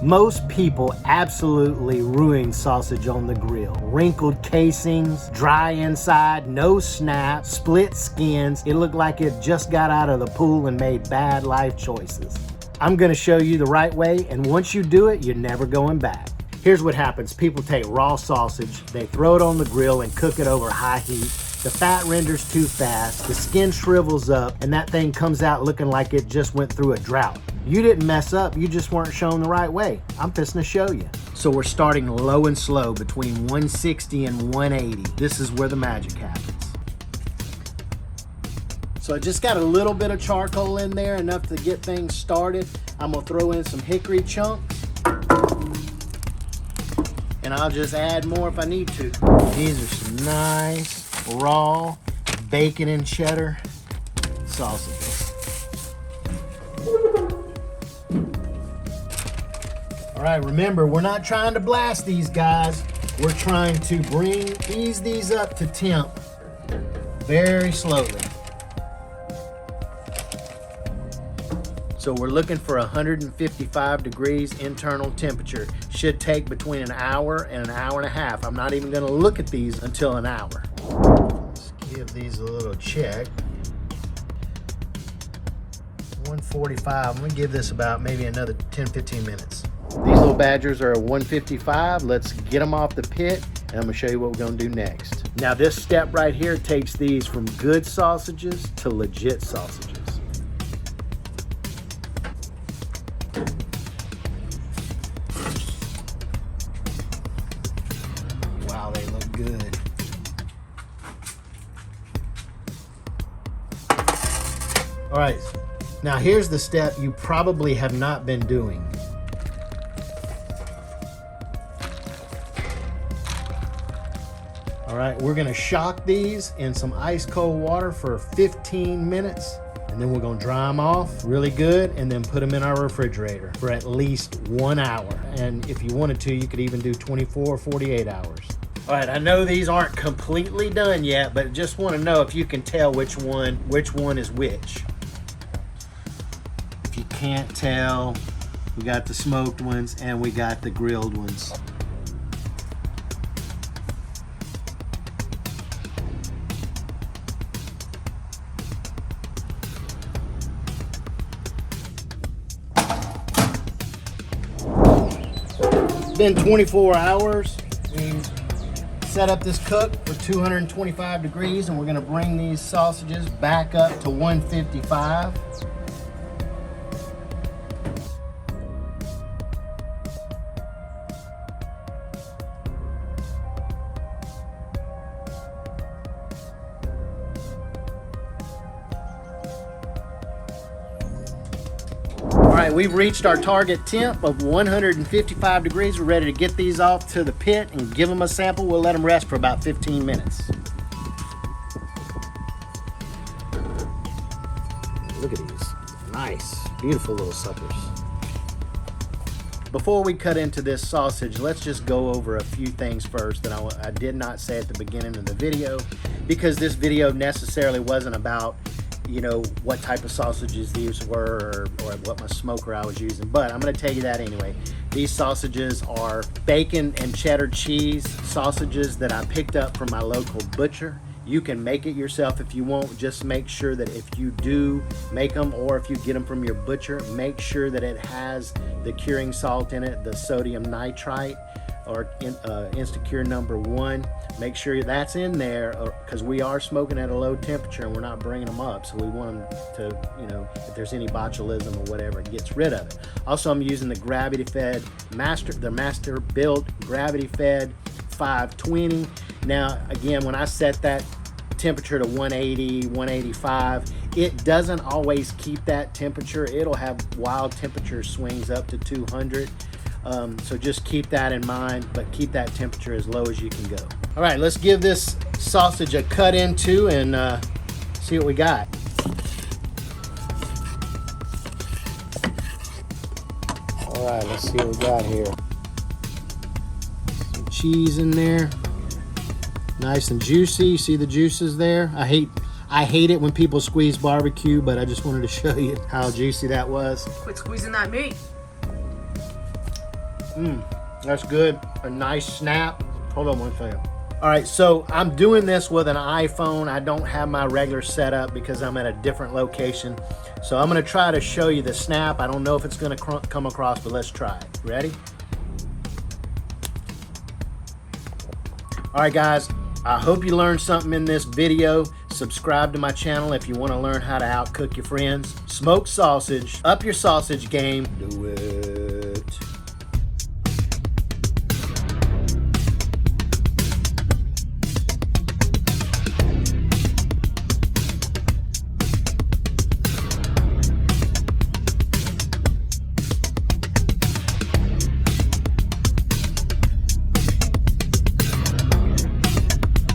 Most people absolutely ruin sausage on the grill. Wrinkled casings, dry inside, no snap, split skins. It looked like it just got out of the pool and made bad life choices. I'm gonna show you the right way, and once you do it, you're never going back. Here's what happens. People take raw sausage, they throw it on the grill and cook it over high heat. The fat renders too fast, the skin shrivels up, and that thing comes out looking like it just went through a drought. You didn't mess up, you just weren't shown the right way. I'm fixing to show you. So we're starting low and slow between 160 and 180. This is where the magic happens. So I just got a little bit of charcoal in there, enough to get things started. I'm gonna throw in some hickory chunks, and I'll just add more if I need to. These are some nice raw bacon and cheddar sausages. All right, remember, we're not trying to blast these guys. We're trying to ease these up to temp very slowly. So we're looking for 155 degrees internal temperature. Should take between an hour and an hour and a half. I'm not even gonna look at these until an hour. Let's give these a little check. 145, I'm gonna give this about maybe another 10-15 minutes. These little badgers are at 155. Let's get them off the pit, and I'm gonna show you what we're gonna do next. Now this step right here takes these from good sausages to legit sausages. Wow, they look good. All right, now here's the step you probably have not been doing. All right, we're gonna shock these in some ice cold water for 15 minutes, and then we're gonna dry them off really good and then put them in our refrigerator for at least 1 hour. And if you wanted to, you could even do 24 or 48 hours. All right, I know these aren't completely done yet, but just wanna know if you can tell which one is which. If you can't tell, we got the smoked ones and we got the grilled ones. It's been 24 hours. We set up this cook for 225 degrees, and we're gonna bring these sausages back up to 155. All right, we've reached our target temp of 155 degrees. We're ready to get these off to the pit and give them a sample. We'll let them rest for about 15 minutes. Look at these, nice, beautiful little suckers. Before we cut into this sausage, let's just go over a few things first that I did not say at the beginning of the video, because this video necessarily wasn't about, you know, what type of sausages these were or what my smoker I was using, but I'm going to tell you that anyway. These sausages are bacon and cheddar cheese sausages that I picked up from my local butcher. You can make it yourself if you want. Just make sure that if you do make them, or if you get them from your butcher, make sure that it has the curing salt in it, the sodium nitrite, or Instacure #1. Make sure that's in there, because we are smoking at a low temperature and we're not bringing them up, so we want them to, you know, if there's any botulism or whatever, it gets rid of it. Also, I'm using the gravity fed master built gravity fed 520. Now again, when I set that temperature to 180, 185, it doesn't always keep that temperature. It'll have wild temperature swings up to 200. So just keep that in mind, but keep that temperature as low as you can go. All right, let's give this sausage a cut into and see what we got. All right, let's see what we got here. Some cheese in there, nice and juicy. You see the juices there? I hate it when people squeeze barbecue, but I just wanted to show you how juicy that was. Quit squeezing that meat. That's good. A nice snap. Hold on one second. All right, so I'm doing this with an iPhone. I don't have my regular setup because I'm at a different location. So I'm gonna try to show you the snap. I don't know if it's gonna come across, but let's try it. Ready? All right, guys, I hope you learned something in this video. Subscribe to my channel if you wanna learn how to outcook your friends. Smoked sausage, up your sausage game. Do it.